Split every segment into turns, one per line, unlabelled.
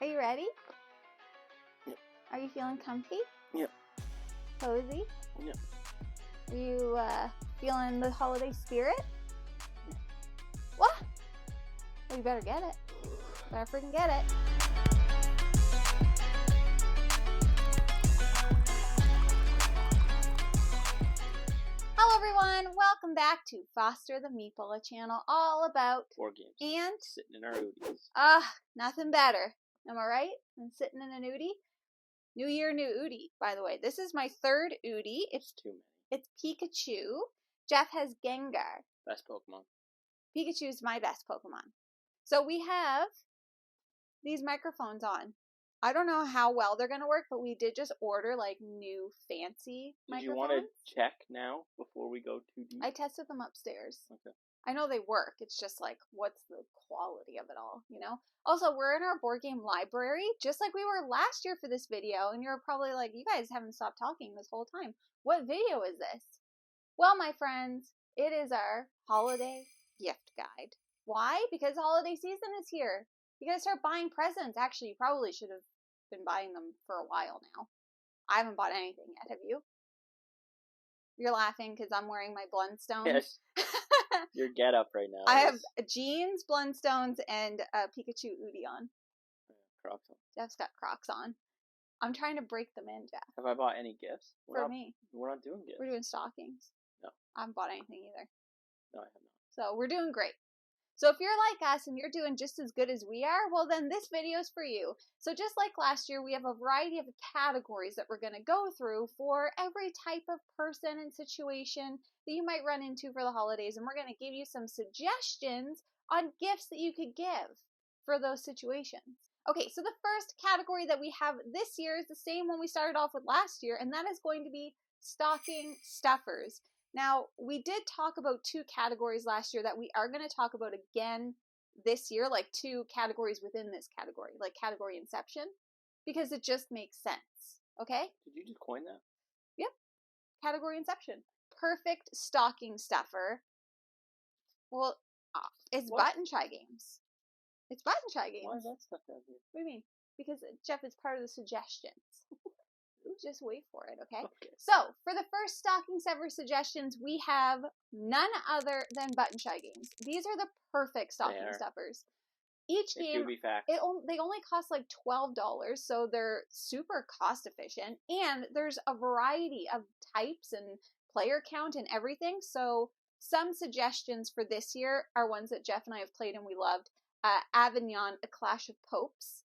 Are you ready?
Yep.
Are you feeling comfy?
Yep.
Cozy?
Yep.
Are you feeling the holiday spirit? What? Well, you better get it. Better freaking get it. Hello everyone, welcome back to Foster the Meeple, a channel all about
board games.
And
Sitting in our Oodies.
Nothing better. Am I right? Than sitting in an Oodie? New year, new Oodie, by the way. This is my third Oodie.
It's too many.
It's Pikachu. Jeff has Gengar.
Best Pokemon.
Pikachu is my best Pokemon. So we have these microphones on. I don't know how well they're going to work, but we did just order like new fancy microphones.
Did you want to check now before we go too deep?
I tested them upstairs.
Okay.
I know they work. It's just like, what's the quality of it all, you know? Also, we're in our board game library, just like we were last year for this video, and you're probably like, you guys haven't stopped talking this whole time. What video is this? Well, my friends, it is our holiday gift guide. Why? Because holiday season is here. You gotta start buying presents. Actually, you probably should have been buying them for a while now. I haven't bought anything yet, have you? You're laughing because I'm wearing my Blundstones.
Yes. Your get up right now.
I have jeans, Blundstones, and a Pikachu Oodie on.
Crocs on.
Jeff's got Crocs on. I'm trying to break them in, Jeff.
Have I bought any gifts?
For me.
We're not doing gifts.
We're doing stockings.
No.
I haven't bought anything either.
No, I have not.
So we're doing great. So if you're like us and you're doing just as good as we are, well then this video is for you. So just like last year, we have a variety of categories that we're going to go through for every type of person and situation that you might run into for the holidays. And we're going to give you some suggestions on gifts that you could give for those situations. Okay, so the first category that we have this year is the same one we started off with last year, and that is going to be stocking stuffers. Now, we did talk about two categories last year that we are going to talk about again this year, like two categories within this category, like category inception, because it just makes sense, okay?
Did you just coin that?
Yep, category inception. Perfect stocking stuffer. Well, it's
What?
Button Shy Games. It's Button Shy Games.
Why is that stuff down here?
What do you mean? Because, Jeff, is part of the suggestions. Just wait for it, okay? So, for the first stocking stuffer suggestions, we have none other than Button Shy Games. These are the perfect stocking stuffers. Each game, they only cost like $12, so they're super cost efficient, and there's a variety of types and player count and everything, so some suggestions for this year are ones that Jeff and I have played and we loved. Avignon, A Clash of Popes.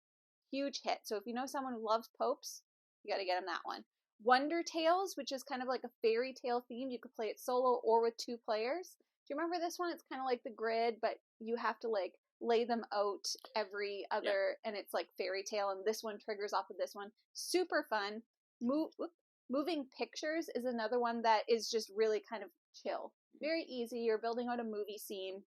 Huge hit. So if you know someone who loves popes, you gotta get them that one. Wonder Tales, which is kind of like a fairy tale theme. You could play it solo or with two players. Do you remember this one? It's kind of like the grid, but you have to like lay them out every other, and it's like fairy tale, and this one triggers off of this one. Super fun. Moving Pictures is another one that is just really kind of chill. Very easy. You're building out a movie scene.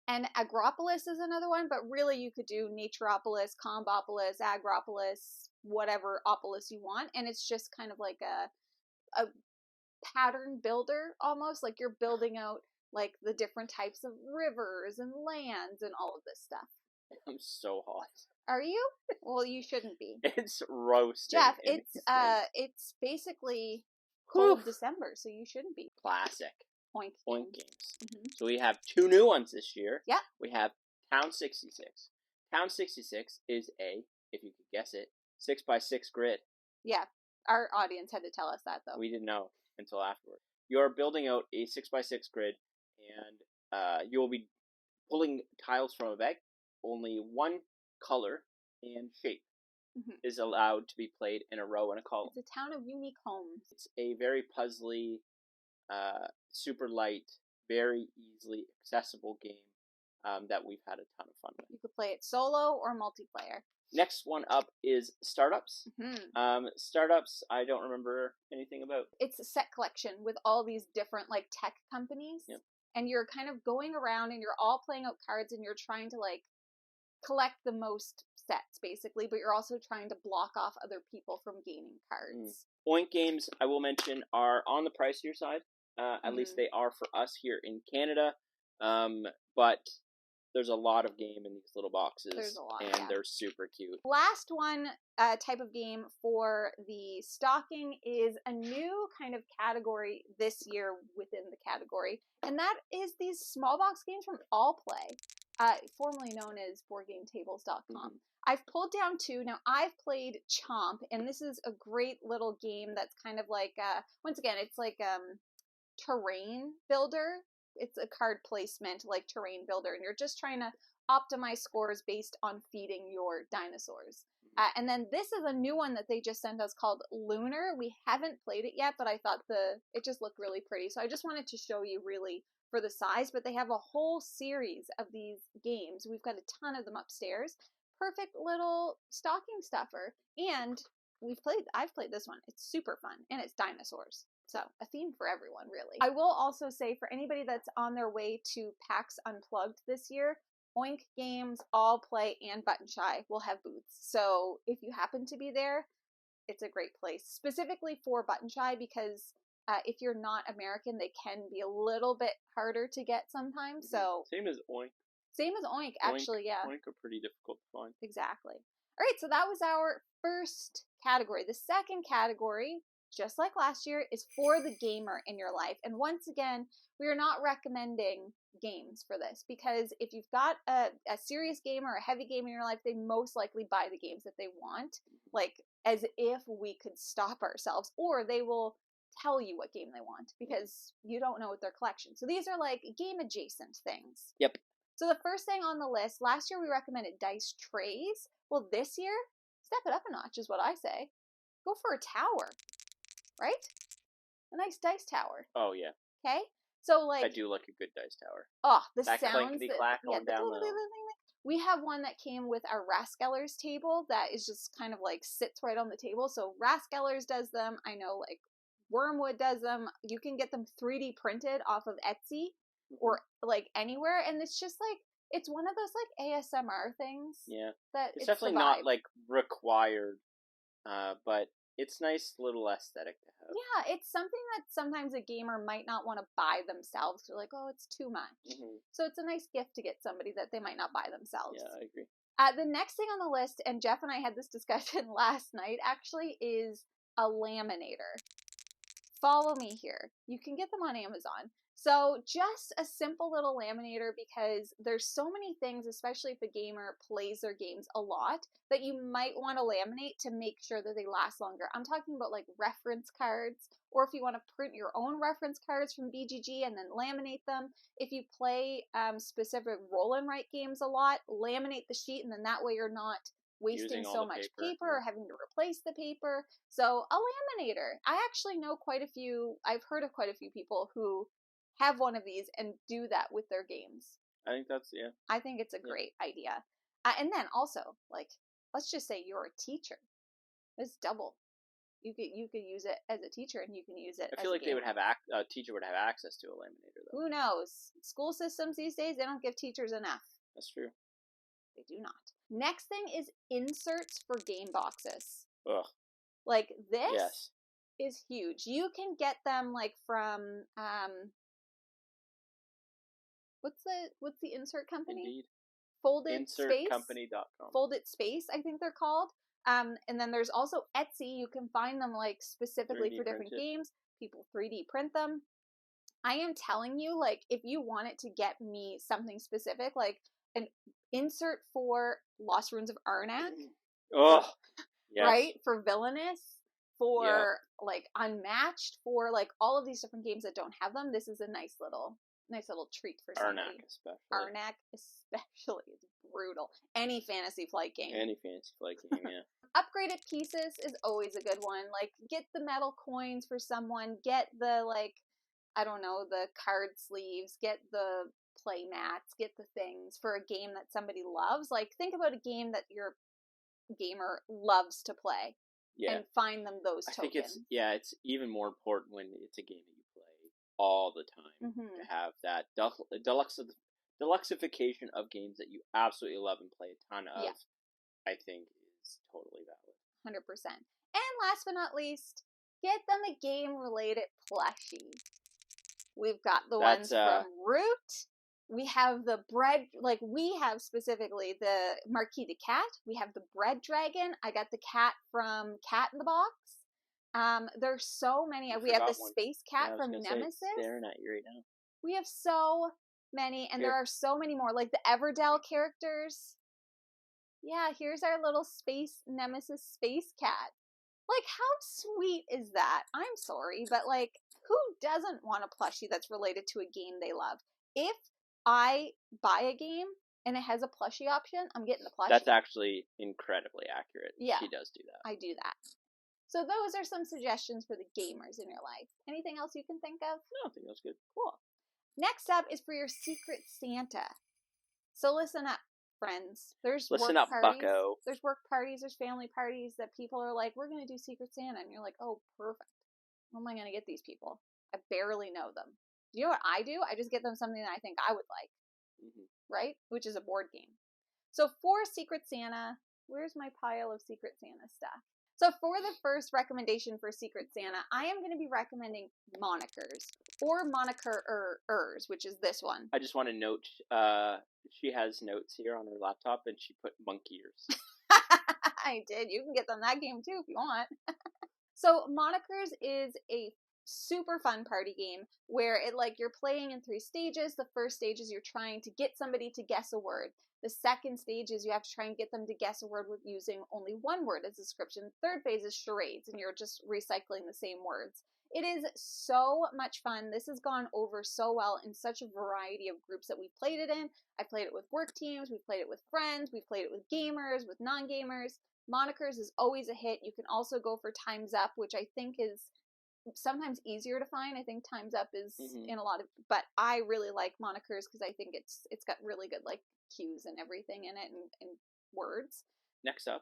And Agropolis is another one, but really you could do Naturopolis, Combopolis, Agropolis, whatever opolis you want. And it's just kind of like a pattern builder almost, like you're building out like the different types of rivers and lands and all of this stuff.
I'm so hot.
Are you? Well, you shouldn't be.
It's roasting.
Jeff, it's basically cold December, so you shouldn't be.
Classic.
Point
games.
Mm-hmm.
So we have two new ones this year.
Yeah.
We have Town 66. Town 66 is if you could guess it, 6x6 grid.
Yeah. Our audience had to tell us that, though.
We didn't know until afterward. You're building out a 6x6 grid, and you will be pulling tiles from a bag. Only one color and shape is allowed to be played in a row in a column.
It's a town of unique homes.
It's a very puzzly, super light, very easily accessible game that we've had a ton of fun with.
You could play it solo or multiplayer.
Next one up is Startups.
Mm-hmm.
Startups, I don't remember anything about.
It's a set collection with all these different like tech companies.
Yep.
And you're kind of going around and you're all playing out cards and you're trying to like collect the most sets basically, but you're also trying to block off other people from gaining cards.
Point games, I will mention, are on the pricier side. At least they are for us here in Canada. But there's a lot of game in these little boxes.
There's a lot,
and they're super cute.
Last one type of game for the stocking is a new kind of category this year within the category, and that is these small box games from All Play, formerly known as BoardGameTables.com. Mm-hmm. I've pulled down 2. Now, I've played Chomp, and this is a great little game that's kind of like, once again, it's like terrain builder. It's a card placement, like terrain builder, and you're just trying to optimize scores based on feeding your dinosaurs. And then this is a new one that they just sent us called Lunar. We haven't played it yet, but I thought it just looked really pretty. So I just wanted to show you really for the size, but they have a whole series of these games. We've got a ton of them upstairs. Perfect little stocking stuffer. And I've played this one. It's super fun, and it's dinosaurs. So, a theme for everyone, really. I will also say, for anybody that's on their way to PAX Unplugged this year, Oink Games, All Play, and Button Shy will have booths. So, if you happen to be there, it's a great place. Specifically for Button Shy, because if you're not American, they can be a little bit harder to get sometimes. So
Same as Oink.
Same as Oink, actually, yeah.
Oink are pretty difficult to find.
Exactly. All right, so that was our first category. The second category, just like last year, is for the gamer in your life. And once again, we are not recommending games for this, because if you've got a serious gamer or a heavy gamer in your life, they most likely buy the games that they want, like as if we could stop ourselves, or they will tell you what game they want because you don't know what their collection. So these are like game adjacent things.
Yep.
So the first thing on the list, last year we recommended dice trays. Well, this year, step it up a notch is what I say. Go for a tower, right? A nice dice tower.
Oh, yeah.
Okay? So, like...
I do like a good dice tower.
Oh, the
that
sounds...
clack going down the...
We have one that came with our Raskellers table that is just kind of like sits right on the table. So Raskellers does them. I know, like, Wormwood does them. You can get them 3D printed off of Etsy or, like, anywhere. And it's just, like, it's one of those, like, ASMR things.
Yeah.
That
it's definitely not, like, required, but it's nice little aesthetic to have.
Yeah, it's something that sometimes a gamer might not want to buy themselves. They're like, oh, it's too much. Mm-hmm. So it's a nice gift to get somebody that they might not buy themselves.
Yeah, I agree.
The next thing on the list, and Jeff and I had this discussion last night, actually, is a laminator. Follow me here. You can get them on Amazon. So just a simple little laminator, because there's so many things, especially if a gamer plays their games a lot, that you might want to laminate to make sure that they last longer. I'm talking about like reference cards, or if you want to print your own reference cards from BGG and then laminate them. If you play specific roll and write games a lot, laminate the sheet, and then that way you're not wasting so much paper or having to replace the paper. So a laminator. I actually know I've heard of quite a few people who have one of these and do that with their games.
I think
I think it's a great idea. And then also, like, let's just say you're a teacher. It's double. You could use it as a teacher, and you can use it.
I feel like they would have a teacher would have access to a laminator, though.
Who knows? School systems these days, they don't give teachers enough.
That's true.
They do not. Next thing is inserts for game boxes.
Ugh.
Like this is huge. You can get them like from what's the insert company?
Indeed.
Folded Space.
InsertCompany.com.
Folded Space, I think they're called. And then there's also Etsy. You can find them like specifically for different games. People 3D print them. I am telling you, like, if you wanted to get me something specific, like an insert for Lost Ruins of Arnak.
Oh, yes.
Right? For Villainous, for like Unmatched, for like all of these different games that don't have them. This is a nice little treat for somebody. Arnak especially is brutal. Any Fantasy Flight game.
Yeah.
Upgraded pieces is always a good one. Like, get the metal coins for someone. Get the, like, I don't know, the card sleeves. Get the play mats. Get the things for a game that somebody loves. Like, think about a game that your gamer loves to play. Yeah. And find them those tokens.
I think it's even more important when it's a game that you play all the time to have that deluxification of games that you absolutely love and play a ton of. Yeah. I think is totally valid.
100%. And last but not least, get them a game related plushie. We've got the ones from Root. We have the bread, like we have specifically the Marquis de Cat. We have the bread dragon. I got the cat from Cat in the Box. There's so many. We have the space cat from Nemesis.
Staring at you right now.
We have so many, and there are so many more, like the Everdell characters. Yeah, here's our little space Nemesis space cat. Like, how sweet is that? I'm sorry, but like, who doesn't want a plushie that's related to a game they love? If I buy a game and it has a plushie option, I'm getting the plushie.
That's actually incredibly accurate.
Yeah.
She does do that.
I do that. So those are some suggestions for the gamers in your life. Anything else you can think of?
No, I think that's good.
Cool. Next up is for your Secret Santa. So listen up, friends. There's
listen
work
up,
parties.
bucko.
There's work parties, there's family parties that people are like, we're going to do Secret Santa. And you're like, oh, perfect. How am I going to get these people? I barely know them. Do you know what I do? I just get them something that I think I would like. Right? Which is a board game. So for Secret Santa, where's my pile of Secret Santa stuff? So for the first recommendation for Secret Santa, I am going to be recommending monikers or moniker-ers, which is this one.
I just want to note, she has notes here on her laptop, and she put monkey ears.
I did. You can get them that game too if you want. So monikers is a super fun party game where you're playing in 3 stages. The first stage is you're trying to get somebody to guess a word. The second stage is you have to try and get them to guess a word with using only one word as a description. Third phase is charades, and you're just recycling the same words. It is so much fun. This has gone over so well in such a variety of groups that we've played it in. I played it with work teams, we've played it with friends, we've played it with gamers, with non-gamers. Monikers is always a hit. You can also go for Time's Up, which I think is sometimes easier to find. I think Time's Up is in a lot of, but I really like monikers because I think it's got really good like cues and everything in it and words.
Next up,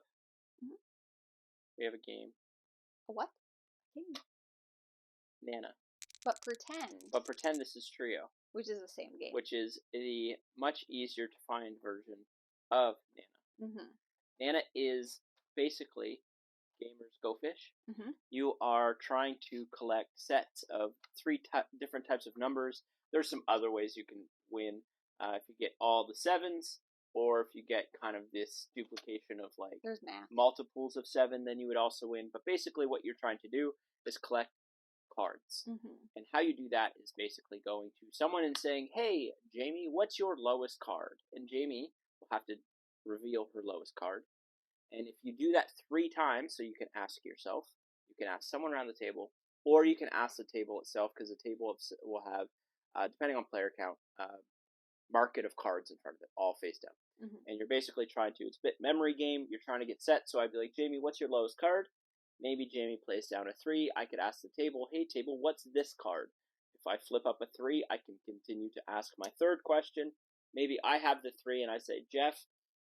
we have a game.
A what? Game.
Nana.
But pretend.
But pretend this is Trio.
Which is the same game.
Which is the much easier to find version of Nana. Nana is basically Gamers Go Fish. You are trying to collect sets of 3 different types of numbers. There's some other ways you can win. If you get all the 7s, or if you get kind of this duplication of like
there's math.
Multiples of 7, then you would also win. But basically what you're trying to do is collect cards. And how you do that is basically going to someone and saying, hey, Jamie, what's your lowest card? And Jamie will have to reveal her lowest card. And if you do that 3 times, so you can ask yourself, you can ask someone around the table, or you can ask the table itself, because the table will have, depending on player count, market of cards in front of it, all face down. And you're basically trying to, it's a bit memory game, you're trying to get set, so I'd be like, Jamie, what's your lowest card? Maybe Jamie plays down a 3, I could ask the table, hey table, what's this card? If I flip up a 3, I can continue to ask my 3rd question. Maybe I have the 3 and I say, Jeff,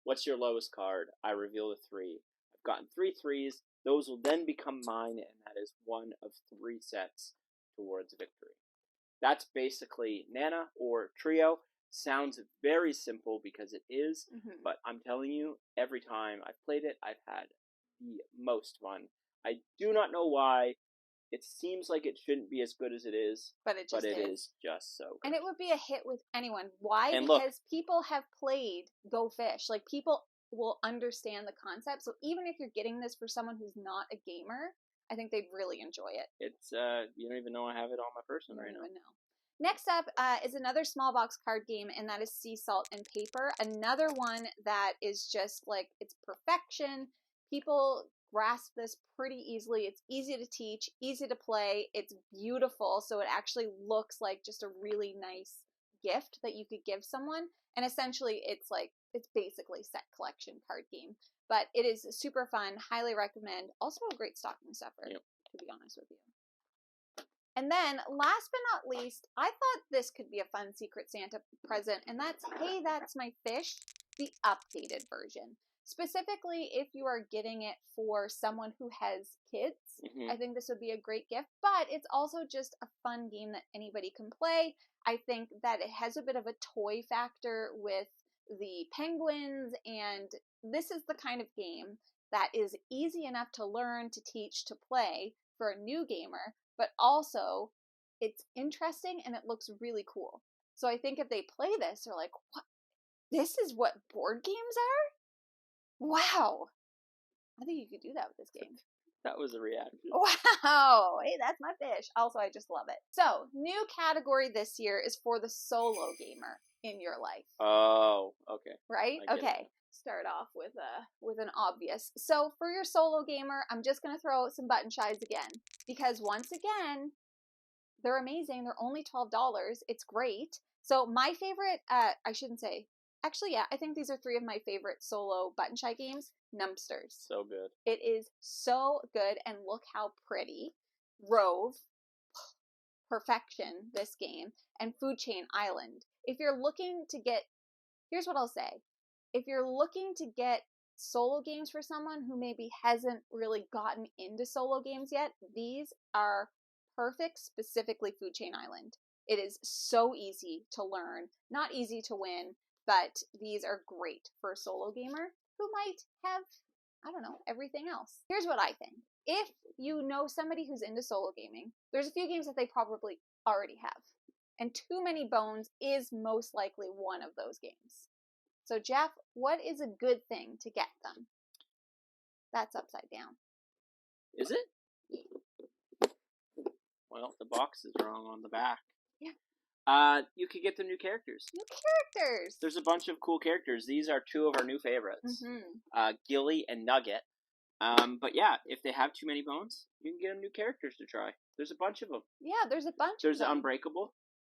what's your lowest card? I reveal the 3. I've gotten 3 3s, those will then become mine, and that is one of 3 sets towards victory. That's basically Nana or Trio. Sounds very simple because it is, but I'm telling you, every time I've played it, I've had the most fun. I do not know why. It seems like it shouldn't be as good as it is,
but it
is just so good.
And it would be a hit with anyone. Why?
And
because people have played Go Fish. Like, people will understand the concept. So even if you're getting this for someone who's not a gamer, I think they'd really enjoy it.
It's, you don't even know I have it on my person right now.
Next up is another small box card game, and that is Sea Salt and Paper. Another one that is just like, it's perfection. People grasp this pretty easily. It's easy to teach, easy to play. It's beautiful, so it actually looks like just a really nice gift that you could give someone. And essentially, it's basically set collection card game. But it is super fun. Highly recommend. Also a great stocking stuffer, to be honest with you. And then, last but not least, I thought this could be a fun Secret Santa present, and that's Hey, That's My Fish, the updated version. Specifically, if you are getting it for someone who has kids, I think this would be a great gift, but it's also just a fun game that anybody can play. I think that it has a bit of a toy factor with the penguins, and this is the kind of game that is easy enough to learn, to teach, to play for a new gamer, but also it's interesting and it looks really cool. So I think if they play this, they're like, what? This is what board games are? Wow. I think you could do that with this game.
That was a reaction.
Wow. Hey, that's my fish. Also, I just love it. So, new category this year is for the solo gamer in your life.
Oh, okay.
Right? Okay. Start off with an obvious. So, for your solo gamer, I'm just going to throw out some button shies again. Because once again, they're amazing. They're only $12. It's great. So, my favorite, I shouldn't say. Actually, yeah, I think these are 3 of my favorite solo button shy games. Numpsters.
So good.
It is so good, and look how pretty. Rove, perfection, this game, and Food Chain Island. If you're looking to get, here's what I'll say. If you're looking to get solo games for someone who maybe hasn't really gotten into solo games yet, these are perfect, specifically Food Chain Island. It is so easy to learn, not easy to win, but these are great for a solo gamer who might have, I don't know, everything else. Here's what I think. If you know somebody who's into solo gaming, there's a few games that they probably already have. And Too Many Bones is most likely one of those games. So, Jeff, what is a good thing to get them? That's upside down.
Is it? Well, the box is wrong on the back.
Yeah.
You could get them new characters.
New characters!
There's a bunch of cool characters. These are 2 of our new favorites.
Mm-hmm.
Gilly and Nugget. But yeah, if they have too many bones, you can get them new characters to try. There's a bunch of them.
Yeah, there's a bunch
There's
of them.
Unbreakable.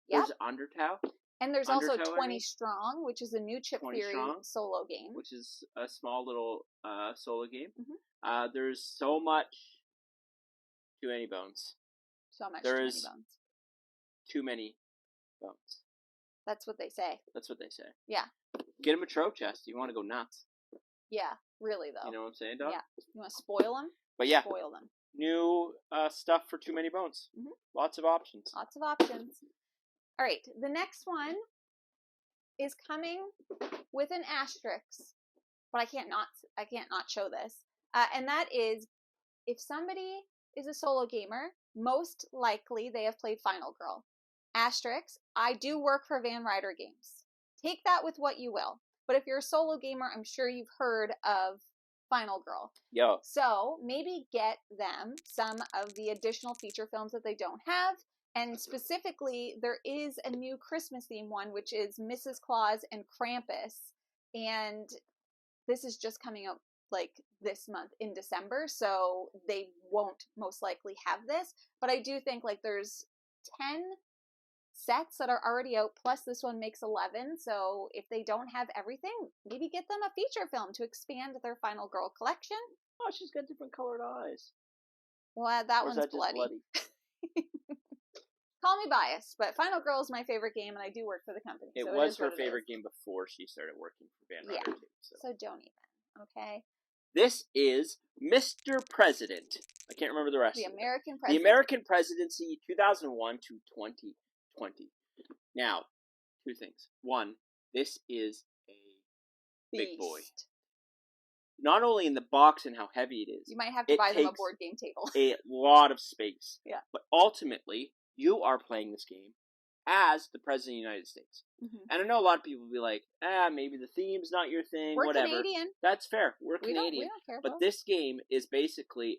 Yep.
There's Undertow.
And there's also 20 Strong, which is a new Chip Theory solo game.
Which is a small little solo game.
Mm-hmm.
There's so much Too Many Bones.
So much
There's
Too Many Bones.
Too many bones.
That's what they say.
That's what they say.
Yeah.
Get them a trope chest. You want to go nuts.
Yeah, really though.
You know what I'm saying, dog?
Yeah. You want to spoil them?
But yeah.
Spoil them.
New stuff for Too Many Bones.
Mm-hmm.
Lots of options.
Lots of options. All right, the next one is coming with an asterisk, but I can't not show this. And that is, if somebody is a solo gamer, most likely they have played Final Girl. Asterisk, I do work for Van Ryder Games. Take that with what you will. But if you're a solo gamer, I'm sure you've heard of Final Girl.
Yo.
So maybe get them some of the additional feature films that they don't have. And specifically, there is a new Christmas theme one, which is Mrs. Claus and Krampus. And this is just coming out like this month in December, so they won't most likely have this. But I do think like there's 10 sets that are already out, plus this one makes 11. So if they don't have everything, maybe get them a feature film to expand their Final Girl collection.
Oh, she's got different colored eyes.
Well, that one's bloody. Call me biased, but Final Girl is my favorite game, and I do work for the company.
It was her favorite game before she started working for Van Ryder too.
So don't even, okay?
This is Mr. President. I can't remember the rest.
The
of
American
it.
President.
The American Presidency, 2001 to 2020. Now, 2 things. 1, this is a big boy. Not only in the box and how heavy it is.
You might have to buy them a board game table.
A lot of space.
Yeah.
But ultimately, you are playing this game as the President of the United States. Mm-hmm. And I know a lot of people will be like, maybe the theme's not your thing,
We're
whatever.
Canadian.
That's fair. We're Canadian.
We don't care
but this game is basically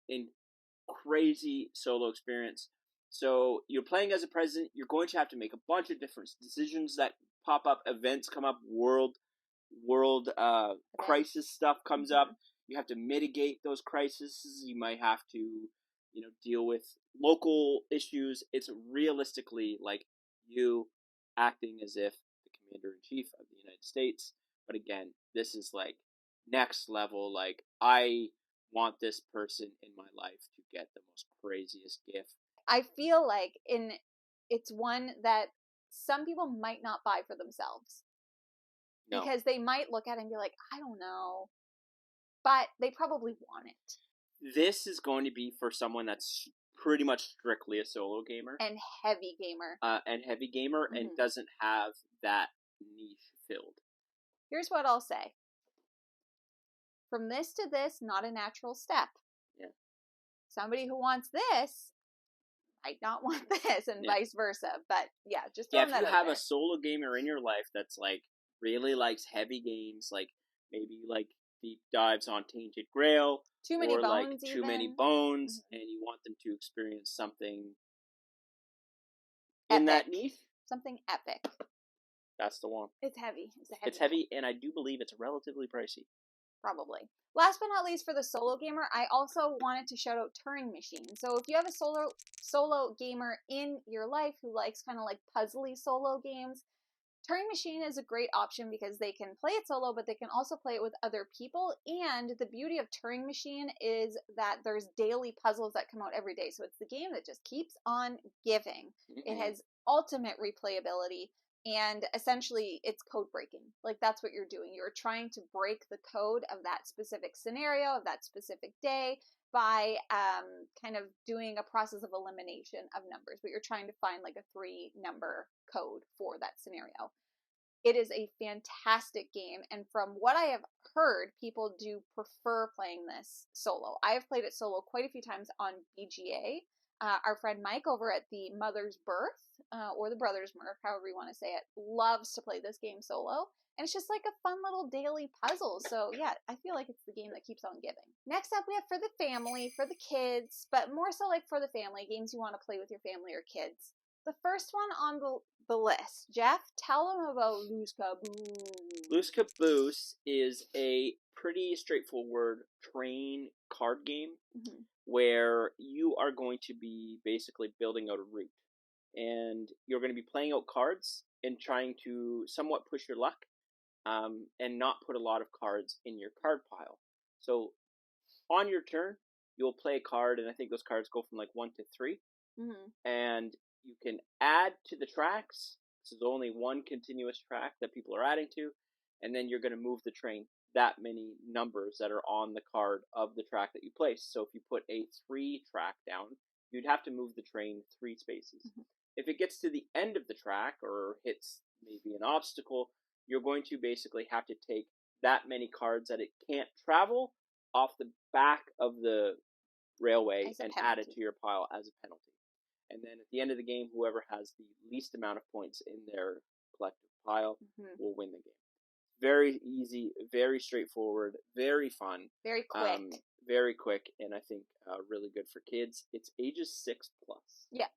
a crazy solo experience. So you're playing as a president. You're going to have to make a bunch of different decisions that pop up. Events come up. World crisis stuff comes up. You have to mitigate those crises. You might have to, deal with local issues. It's realistically like you acting as if the Commander-in-Chief of the United States. But again, this is like next level. Like, I want this person in my life to get the most craziest gift.
I feel like it's one that some people might not buy for themselves. No. Because they might look at it and be like, I don't know. But they probably want it.
This is going to be for someone that's pretty much strictly a solo gamer.
And heavy gamer.
And doesn't have that niche filled.
Here's what I'll say. From this to this, not a natural step.
Yeah.
Somebody who wants this might not want this, and vice versa. But yeah, just
if
throwing that
you
out
have
there.
a solo gamer in your life that's like really likes heavy games, like maybe like deep dives on Tainted Grail,
Too Many
or like
Bones,
Too Many
even.
Bones, and you want them to experience something
Epic.
in that niche,
Something epic.
that's the one.
It's heavy.
It's heavy, and I do believe it's relatively pricey.
Probably. Last but not least, for the solo gamer, I also wanted to shout out Turing Machine. So if you have a solo gamer in your life who likes kind of like puzzly solo games, Turing Machine is a great option because they can play it solo, but they can also play it with other people. And the beauty of Turing Machine is that there's daily puzzles that come out every day. So it's the game that just keeps on giving. Mm-hmm. It has ultimate replayability. And essentially, it's code breaking. Like, that's what you're doing. You're trying to break the code of that specific scenario, of that specific day, by kind of doing a process of elimination of numbers. But you're trying to find, like, a 3-number code for that scenario. It is a fantastic game. And from what I have heard, people do prefer playing this solo. I have played it solo quite a few times on BGA. Our friend Mike over at the Mother's Birth, or the Brother's Mirth, however you want to say it, loves to play this game solo. And it's just like a fun little daily puzzle. So yeah, I feel like it's the game that keeps on giving. Next up, we have for the family, for the kids, but more so like for the family, games you want to play with your family or kids. The first one on the list, Jeff, tell them about Loose Caboose.
Loose Caboose is a pretty straightforward train card game. Mm-hmm. Where you are going to be basically building out a route. And you're going to be playing out cards and trying to somewhat push your luck, and not put a lot of cards in your card pile. So on your turn, you'll play a card, and I think those cards go from like 1 to 3. Mm-hmm. And you can add to the tracks. This is only one continuous track that people are adding to. And then you're going to move the train that many numbers that are on the card of the track that you place. So if you put a 3 track down, you'd have to move the train 3 spaces. Mm-hmm. If it gets to the end of the track or hits maybe an obstacle, you're going to basically have to take that many cards that it can't travel off the back of the railway and add it to your pile as a penalty. And then at the end of the game, whoever has the least amount of points in their collective pile will win the game. Very easy, very straightforward, very fun.
Very quick.
Very quick, and I think really good for kids. It's ages 6+.
Yeah.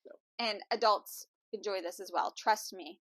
So. And adults enjoy this as well. Trust me.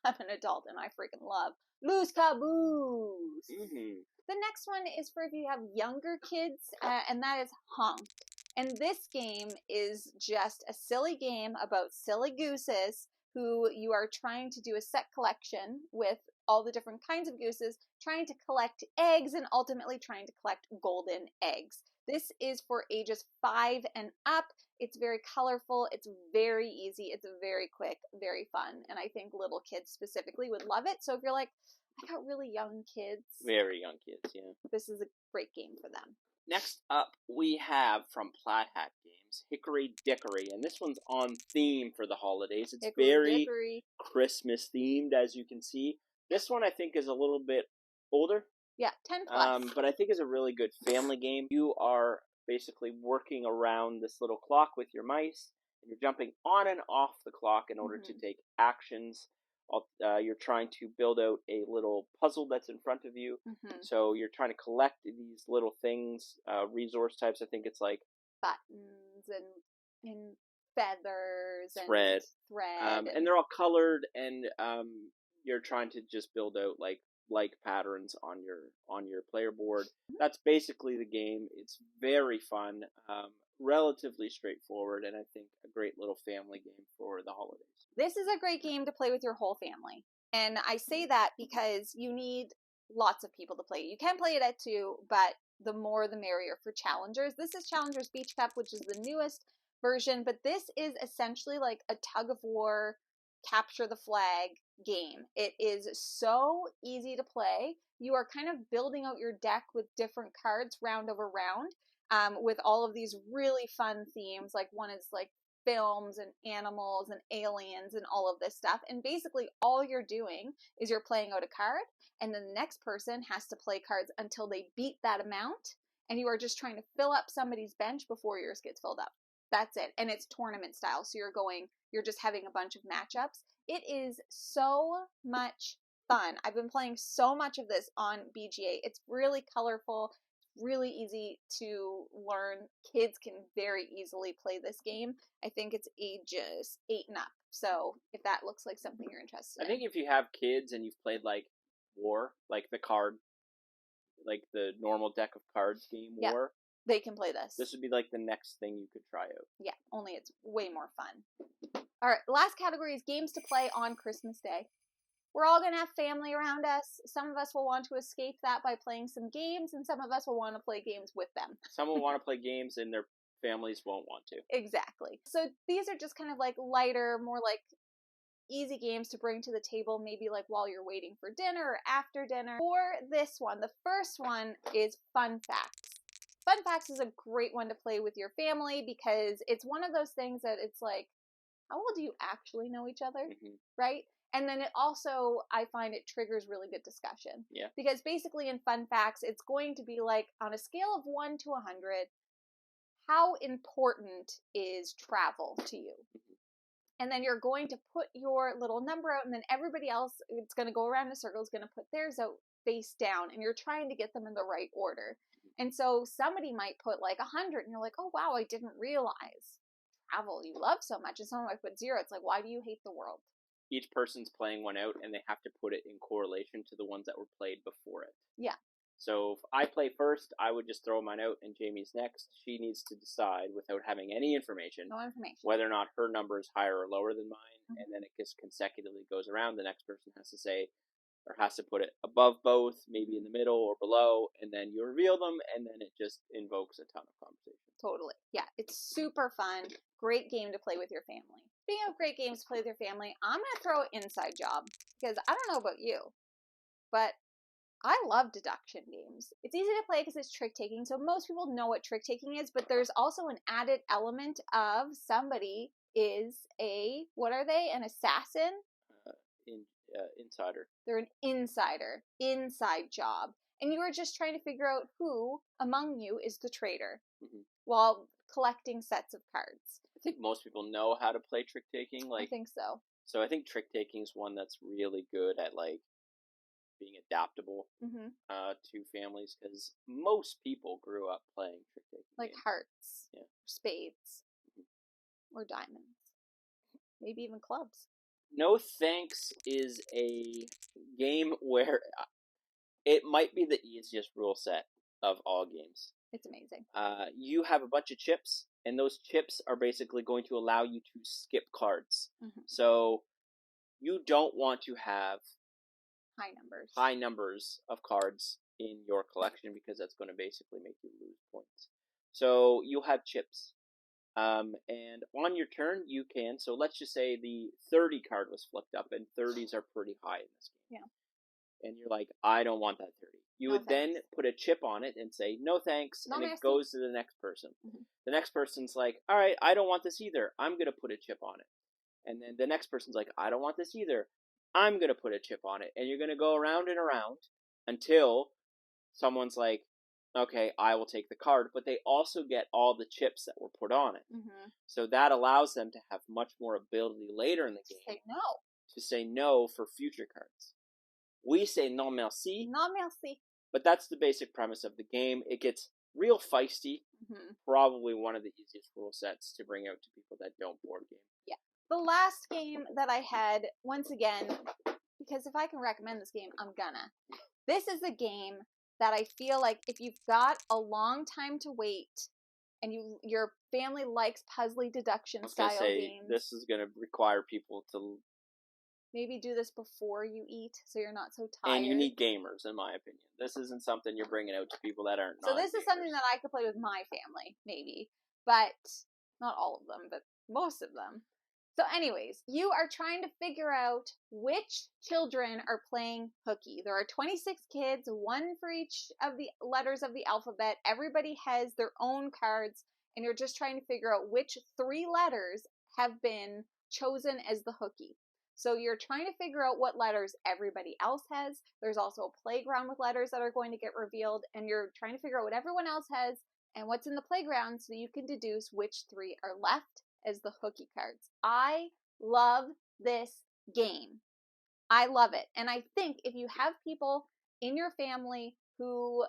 I'm an adult, and I freaking love Loose Caboose. Mm-hmm. The next one is for if you have younger kids, and that is Honk. And this game is just a silly game about silly gooses who you are trying to do a set collection with all the different kinds of gooses, trying to collect eggs and ultimately trying to collect golden eggs. This is for ages 5 and up. It's very colorful. It's very easy. It's very quick, very fun. And I think little kids specifically would love it. So if you're like, I got really young kids.
Very young kids, yeah.
This is a great game for them.
Next up, we have from Plaid Hat Games, Hickory Dickory, and this one's on theme for the holidays. It's very Christmas themed, as you can see. This one I think is a little bit older.
Yeah, 10+.
But I think is a really good family game. You are basically working around this little clock with your mice, and you're jumping on and off the clock in order to take actions. You're trying to build out a little puzzle that's in front of you. Mm-hmm. So you're trying to collect these little things, resource types. I think it's like
buttons and feathers
thread.
And
and they're all colored, and you're trying to just build out like patterns on your player board. That's basically the game. It's very fun, relatively straightforward, and I think a great little family game for the holidays.
This is a great game to play with your whole family. And I say that because you need lots of people to play. You can play it at 2, but the more the merrier for Challengers. This is Challengers Beach Cup, which is the newest version, but this is essentially like a tug of war, capture the flag game. It is so easy to play. You are kind of building out your deck with different cards round over round, with all of these really fun themes. Like one is like films and animals and aliens and all of this stuff. And basically all you're doing is you're playing out a card, and then the next person has to play cards until they beat that amount. And you are just trying to fill up somebody's bench before yours gets filled up. That's it. And it's tournament style. So you're just having a bunch of matchups. It is so much fun. I've been playing so much of this on BGA. It's really colorful, really easy to learn. Kids can very easily play this game. I think it's ages 8 and up. So if that looks like something you're interested in.
I think if you have kids and you've played like War, like the card, like the normal deck of cards game War,
they can play this.
This would be like the next thing you could try out.
Yeah, only it's way more fun. All right, last category is games to play on Christmas Day. We're all going to have family around us. Some of us will want to escape that by playing some games, and some of us will want to play games with them.
Some will want to play games, and their families won't want to.
Exactly. So these are just kind of like lighter, more like easy games to bring to the table, maybe like while you're waiting for dinner or after dinner. For this one, the first one is Fun Facts. Fun Facts is a great one to play with your family because it's one of those things that it's like, how well do you actually know each other, right? And then it also, I find it triggers really good discussion.
Yeah.
Because basically in Fun Facts, it's going to be like, on a scale of 1 to 100, how important is travel to you? And then you're going to put your little number out, and then everybody else, it's going to go around in a circle, is going to put theirs out face down, and you're trying to get them in the right order. And so somebody might put like 100, and you're like, oh, wow, I didn't realize travel you love so much. And someone might put 0. It's like, why do you hate the world?
Each person's playing one out, and they have to put it in correlation to the ones that were played before it.
Yeah.
So if I play first, I would just throw mine out, and Jamie's next. She needs to decide, without having any information, whether or not her number is higher or lower than mine, and then it just consecutively goes around. The next person has to say, or has to put it above both, maybe in the middle or below, and then you reveal them, and then it just invokes a ton of conversation.
Totally. Yeah, it's super fun. Great game to play with your family. Speaking of great games to play with your family, I'm going to throw Inside Job, because I don't know about you, but I love deduction games. It's easy to play because it's trick-taking, so most people know what trick-taking is, but there's also an added element of somebody is what are they, an assassin?
Insider.
They're an insider. Inside Job. And you are just trying to figure out who among you is the traitor while collecting sets of cards.
I think most people know how to play trick-taking.
I think so.
So I think trick-taking is one that's really good at, like, being adaptable to families, because most people grew up playing trick-taking
like
games.
Hearts, spades, or diamonds. Maybe even clubs.
No Thanks is a game where it might be the easiest rule set of all games.
It's amazing.
You have a bunch of chips, and those chips are basically going to allow you to skip cards. So you don't want to have high numbers of cards in your collection, because that's going to basically make you lose points. So you'll have chips. And on your turn, you can, so let's just say the 30 card was flipped up, and 30s are pretty high in this game. Yeah. And you're like, I don't want that 30. You would then put a chip on it and say, no thanks, and it goes to the next person. The next person's like, all right, I don't want this either. I'm going to put a chip on it. And then the next person's like, I don't want this either. I'm going to put a chip on it. And you're going to go around and around until someone's like, okay, I will take the card. But they also get all the chips that were put on it. So that allows them to have much more ability later in the game to say no for future cards. We say non merci.
Non merci.
But that's the basic premise of the game. It gets real feisty. Probably one of the easiest rule sets to bring out to people that don't board game.
Yeah. The last game that I had, once again, because if I can recommend this game, I'm gonna. This is a game that I feel like if you've got a long time to wait and your family likes puzzly deduction style games.
This is going to require people to
maybe do this before you eat so you're not so tired.
And you need gamers, in my opinion. This isn't something you're bringing out to people that aren't.
So this is something that I could play with my family, maybe. But not all of them, but most of them. So anyways, you are trying to figure out which children are playing hooky. There are 26 kids, one for each of the letters of the alphabet. Everybody has their own cards, and you're just trying to figure out which 3 letters have been chosen as the hooky. So you're trying to figure out what letters everybody else has. There's also a playground with letters that are going to get revealed, and you're trying to figure out what everyone else has, and what's in the playground so you can deduce which 3 are left as the hooky cards. I love this game. I love it. And I think if you have people in your family who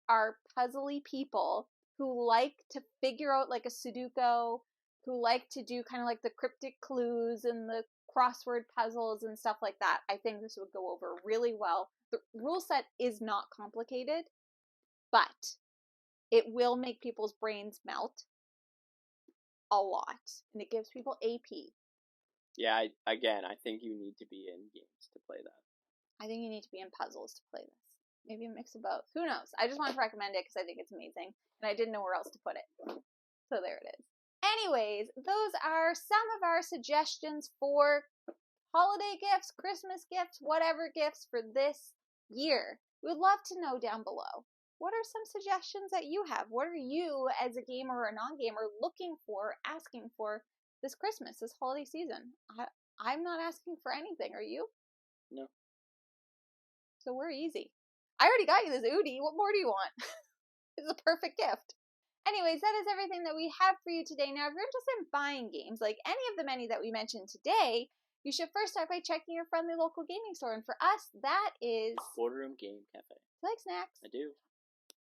are puzzly people, who like to figure out like a Sudoku, who like to do kind of like the cryptic clues and the crossword puzzles and stuff like that, I think this would go over really well. The rule set is not complicated, but it will make people's brains melt a lot, and it gives people AP.
Yeah, I think you need to be in games to play that.
I think you need to be in puzzles to play this. Maybe a mix of both. Who knows? I just wanted to recommend it because I think it's amazing, and I didn't know where else to put it. So there it is. Anyways, those are some of our suggestions for holiday gifts, Christmas gifts, whatever gifts for this year. We'd love to know down below. What are some suggestions that you have? What are you, as a gamer or a non-gamer, looking for, asking for this Christmas, this holiday season? I'm not asking for anything. Are you?
No.
So we're easy. I already got you this Udi. What more do you want? It's a perfect gift. Anyways, that is everything that we have for you today. Now, if you're interested in buying games, like any of the many that we mentioned today, you should first start by checking your friendly local gaming store. And for us, that is...
Boardroom Game Cafe.
Do you like snacks?
I do.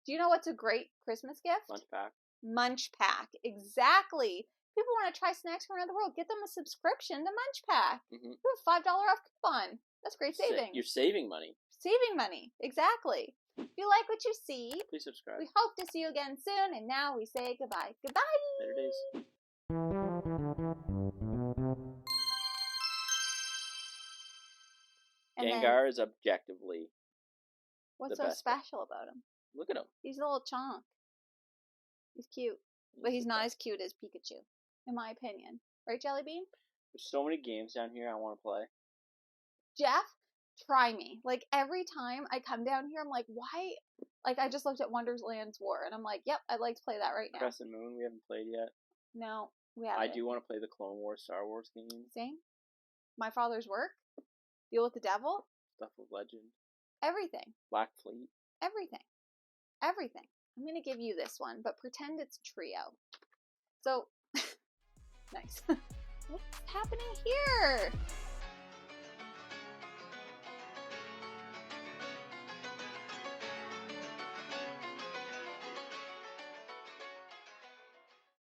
Do you know what's a great Christmas gift?
Munch Pack. Munch
Pack. Exactly. People want to try snacks from around the world. Get them a subscription to Munch Pack.
Mm-hmm.
You have a $5 off coupon. That's great savings.
You're saving money.
Saving money. Exactly. If you like what you see,
please subscribe. We
hope to see you again soon. And now we say goodbye. Goodbye.
Better days. Gengar is objectively
what's so special about him?
Look at him.
He's a little chonk. He's cute. But he's not as cute as Pikachu, in my opinion. Right, Jellybean?
There's so many games down here I want to play.
Jeff, try me. Like, every time I come down here, I'm like, why? Like, I just looked at Wonderland's War, and I'm like, yep, I'd like to play that right now.
Crescent Moon, we haven't played yet.
No, we haven't.
I do want to play the Clone Wars, Star Wars game.
Same. My Father's Work. Deal with the Devil.
Stuff of Legend.
Everything.
Black Fleet.
Everything. Everything. I'm going to give you this one, but pretend it's Trio. So, nice. What's happening here?